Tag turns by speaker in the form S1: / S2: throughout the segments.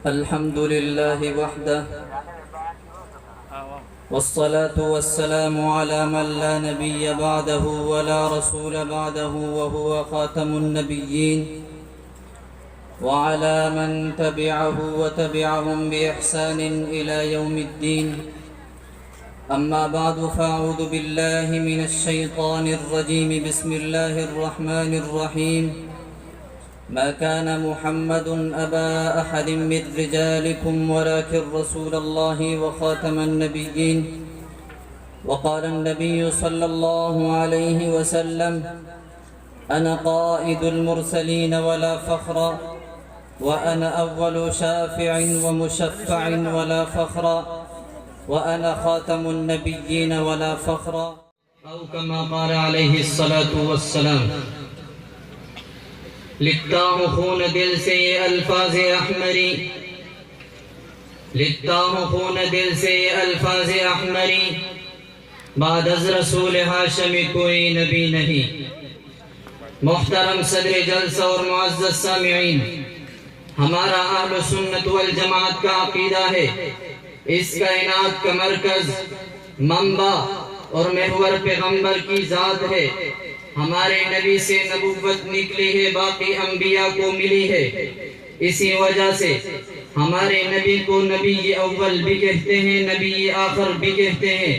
S1: الحمد لله وحده والصلاة والسلام على من لا نبي بعده ولا رسول بعده وهو خاتم النبيين وعلى من تبعه وتبعهم بإحسان إلى يوم الدين. أما بعد فأعوذ بالله من الشيطان الرجيم. بسم الله الرحمن الرحيم. ما كان محمد أبا أحد من رجالكم ولكن رسول الله وخاتم النبيين. وقال النبي صلى الله عليه وسلم: أنا قائد المرسلين ولا فخر، وأنا أول شافع ومشفع ولا فخر، وأنا خاتم النبيين ولا فخر، أو كما قال عليه الصلاة والسلام. لکھتا ہوں خون دل سے یہ الفاظ احمری، لکھتا ہوں خون دل سے یہ الفاظ احمری، بعد از رسول ہاشمی کوئی نبی نہیں. محترم صدر جلسہ اور معزز سامعین، ہمارا اہل سنت والجماعت کا عقیدہ ہے اس کائنات کا مرکز، منبع اور محور پیغمبر کی ذات ہے. ہمارے نبی سے نبوت نکلی ہے، باقی انبیاء کو ملی ہے. اسی وجہ سے ہمارے نبی کو نبی اول بھی کہتے ہیں، نبی آخر بھی کہتے ہیں.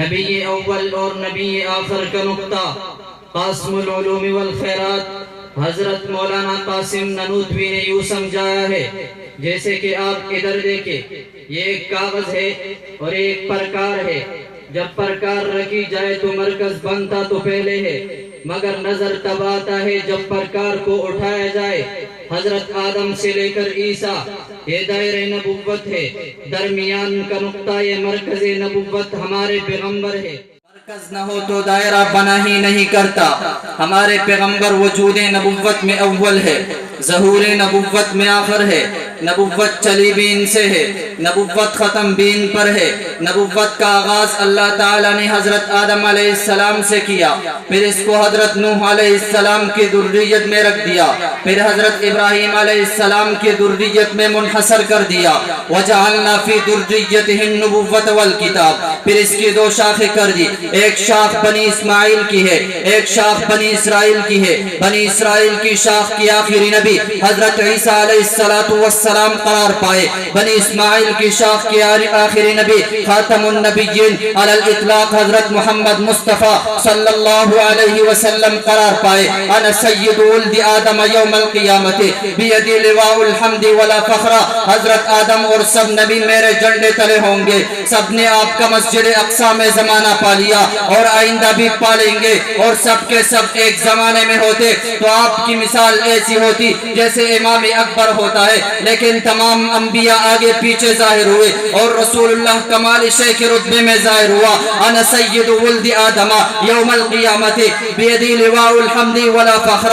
S1: نبی اول اور نبی آخر کا نقطہ قاسم العلوم والخیرات حضرت مولانا قاسم ننوتوی نے یوں سمجھایا ہے، جیسے کہ آپ ادھر دیکھیں، یہ ایک کاغذ ہے اور ایک پرکار ہے. جب پرکار رکھی جائے تو مرکز بنتا تو پہلے ہے، مگر نظر تب آتا ہے جب پرکار کو اٹھایا جائے. حضرت آدم سے لے کر عیسیٰ یہ دائرہ نبوت ہے، درمیان کا نقطہ یہ مرکز نبوت ہمارے پیغمبر ہے. مرکز نہ ہو تو دائرہ بنا ہی نہیں کرتا. ہمارے پیغمبر وجود نبوت میں اول ہے، ظہور نبوت میں آخر ہے. نبوت چلی بھی ان سے ہے، نبوت ختم بھی ان پر ہے. نبوت کا آغاز اللہ تعالیٰ نے حضرت آدم علیہ السلام سے کیا، پھر اس کو حضرت نوح علیہ السلام کی ذریت میں رکھ دیا، پھر حضرت ابراہیم علیہ السلام کی ذریت میں منحصر کر دیا. وَجَعَلْنَا فِي ذُرِّيَّتِهِ النُّبُوَّةَ وَالْكِتَابَ. پھر اس کی دو شاخیں کر دی، ایک شاخ بنی اسماعیل کی ہے، ایک شاخ بنی اسرائیل کی ہے. بنی اسرائیل کی شاخ کی آخری نبی حضرت عیسیٰ علیہ السلام قرار پائے. بنی اسماعیل کی شاخ کی آخری نبی خاتم النبیین علی الاطلاق حضرت محمد مصطفیٰ صلی اللہ علیہ وسلم قرار پائے. انا سید ولد آدم یوم القیامت بیدی لواء الحمد ولا فخر. حضرت آدم اور سب نبی میرے جھنڈے تلے ہوں گے. سب نے آپ کا مسجد اقصی میں زمانہ پا لیا اور آئندہ بھی پالیں گے، اور سب کے سب ایک زمانے میں ہوتے تو آپ کی مثال ایسی ہوتی جیسے امام اکبر ہوتا ہے، لیکن تمام انبیاء آگے پیچھے ظاہر ہوئے اور رسول اللہ کمال شیخ کے رتبے میں ظاہر ہوا. انا سید ولد آدم یوم القیامت بیدی لواء الحمد ولا فخر.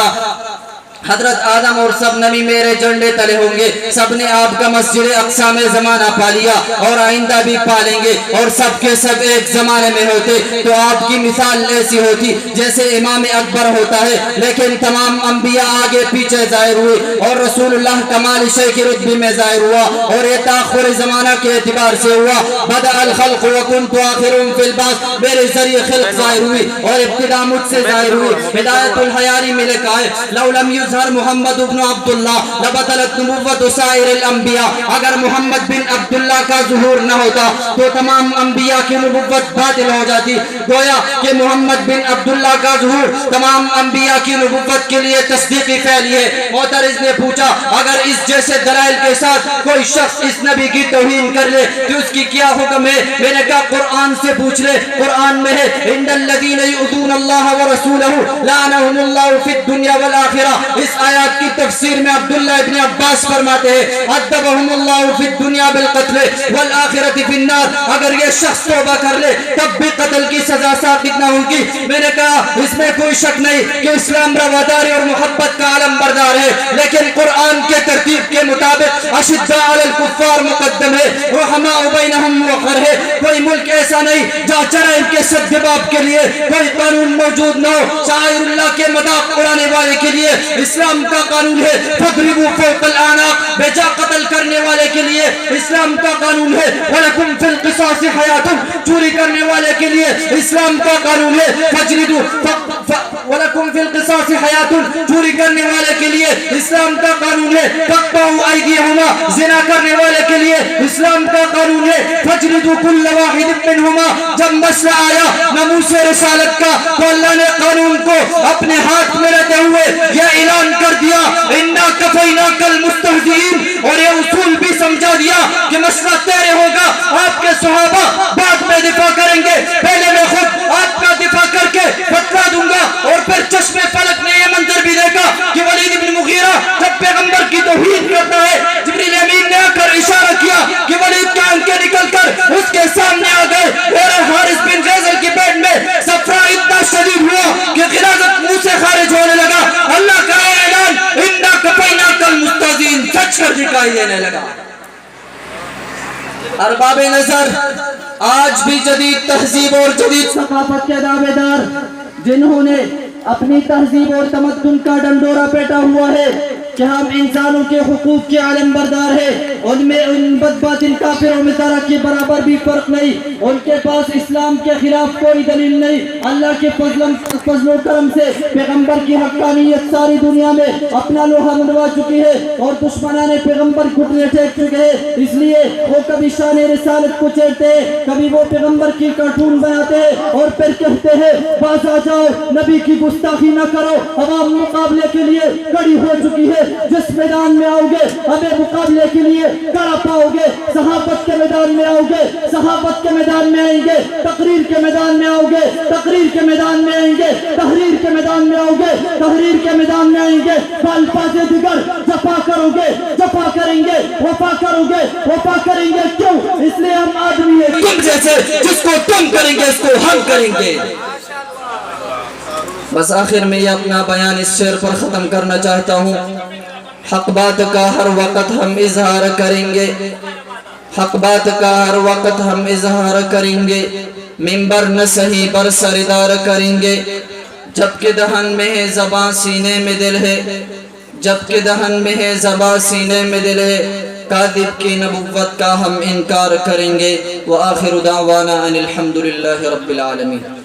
S1: حضرت آدم اور سب نبی میرے جھنڈے تلے ہوں گے. سب نے آپ کا مسجد اقصی میں زمانہ پا لیا اور آئندہ بھی پالیں گے، اور سب کے سب ایک زمانے میں ہوتے تو آپ کی مثال ایسی ہوتی جیسے امام اکبر ہوتا ہے، لیکن تمام انبیاء آگے پیچھے ظاہر ہوئے اور رسول اللہ کمال شیخ کی رتبے میں ظاہر ہوا. اور یہ تاخر زمانہ کے اعتبار سے ہوا. بدأ الخلق وكنت آخرهم في البعث. میرے ذریعے خلق ظاہر ہوئی اور ابتدا مجھ سے ظاہر ہوئی. ہدایت الحیاری میں لکھا ہے: لو لم محمد ابن عبداللہ لبطلت نبوت سائر الانبیاء. اگر محمد بن عبداللہ کا ظہور نہ ہوتا تو تمام انبیاء کی نبوت باطل ہو جاتی. گویا کہ محمد بن عبداللہ کا ظہور تمام انبیاء کی نبوت کے لیے تصدیقی فعل ہے. معترض نے پوچھا اگر اس جیسے دلائل کے ساتھ کوئی شخص اس نبی کی توہین کر لے تو اس کی کیا حکم ہے؟ میں نے کہا قرآن سے پوچھ لے. قرآن میں ہے: ان الذین یؤذون اللہ ورسولہ لعنہم اللہ فی الدنیا والآخرہ. اس آیات کی تفسیر میں عبداللہ ابن عباس فرماتے ہیں: عذبہم اللہ فی الدنیا بالقتل والآخرۃ فی النار. اگر یہ شخص توبہ کر لے تب بھی قتل کی سزا ثابت نہ ہوگی. میں نے کہا اس میں کوئی شک نہیں کہ اسلام رواداری اور محبت کا علم بردار ہے، لیکن قرآن کے ترتیب کے مطابق اشداء علی الکفار مقدم ہے، رحماء بینہم مؤخر ہے. کوئی ملک ایسا نہیں جہاں جرائم کے سدباب کے لیے کوئی قانون موجود نہ ہو. شاعر اللہ کے مذاق اڑانے والے کے لیے اسلام کا قانون ہے: فَضْرِبُوا فَوْقَ الْأَعْنَاقِ. بے جا قتل کرنے
S2: کرنے والے کے لیے اسلام کا قانون ہے وَلَكُمْ فِي الْقِصَاصِ حَيَاتٌ چوری کرنے والے کے لیے اسلام کا قانون ہے وَلَكُمْ فِي الْقِصَاصِ حَيَاتٌ چوری کرنے والے کے لیے اسلام کا قانون ہے فَاقْطَعُوا أَيْدِيَهُمَا زنا کرنے والے کے لیے اسلام کا قانون ہے فَاجْلِدُوا كُلَّ وَاحِدٍ مِّنْهُمَا جب مسئلہ آیا ناموس رسالت کا تو اللہ نے قانون کو اپنے ہاتھ میں رہتے ہوئے یہ اعلان کر دیا اِنَّا كَفَيْنَاكَ الْمُسْتَهْزِئِينَ اور یہ اصول بھی سمجھا دیا کہ مسئلہ تیرے ہوگا آپ کے صحابہ بعد میں دفاع کریں گے پہلے میں خود آپ کا دفاع کر کے بتلا دوں گا اور پھر چشم فلک نے یہ منظر بھی دیکھا کہ ولید بن مغیرہ جب پیغمبر کی توہین کرتا ہے جبریل امین نے آ کر اشارہ کیا کہ ولید کے آنکھیں نکل کر اس کے سامنے آ گئے اور حارث بن غیظل کی پیٹ میں صفرا اتنا شدید ہوا کہ غلاظت منہ سے خارج ہونے لگا اللہ کا اعلان اِنَّا كَفَيْنَاكَ الْمُسْتَهْزِئِينَ سچ کر دکھائی دینے لگا ارباب نظر آج بھی جدید تہذیب اور جدید ثقافت کے دعوے دار جنہوں نے اپنی تہذیب اور تمدن کا ڈنڈورا پیٹا ہوا ہے کہ ہم انسانوں کے حقوق کے عالم بردار ہیں ان میں ان بدباطل کافروں میں ذرا کے برابر بھی فرق نہیں ان کے پاس اسلام کے خلاف کوئی دلیل نہیں اللہ کے فضل و کرم سے پیغمبر کی حقانیت ساری دنیا میں اپنا لوہا منوا چکی ہے اور دشمنان پیغمبر گھٹنے ٹیک چکے ہیں اس لیے وہ کبھی شان رسالت کو چیرتے ہیں کبھی وہ پیغمبر کی کارٹون بناتے ہیں اور پھر کہتے ہیں باز آ جاؤ نبی کی گستاخی نہ کرو عوام مقابلے کے لیے کڑی ہو چکی ہے جس میدان میں آؤ گے ہمیں مقابلے کے لیے کڑا پاؤ گے صحابت کے میدان میں آؤ گے صحابت کے میدان میں آئیں گے تقریر کے میدان میں آؤ گے تقریر کے میدان میں آئیں گے تحریر کے میدان میں آؤ گے تحریر کے میدان میں آئیں گے الفاظ دیگر جفا کرو گے جفا کریں گے وفا کرو گے وفا کریں گے کیوں اس لیے ہم آدمی ہیں تم جیسے جس کو تم کریں گے اس کو ہم کریں گے بس آخر میں یہ اپنا بیان اس شعر پر ختم کرنا چاہتا ہوں حق بات کا ہر وقت ہم اظہار کریں گے حق بات کا ہر وقت ہم اظہار کریں گے منبر نہ صحیح پر سردار کریں گے جبکہ دہن میں ہے زباں سینے میں دل ہے جبکہ دہن میں ہے زباں سینے میں دل ہے کاذب کی نبوت کا ہم انکار کریں گے وآخر دعوانا ان الحمدللہ رب العالمین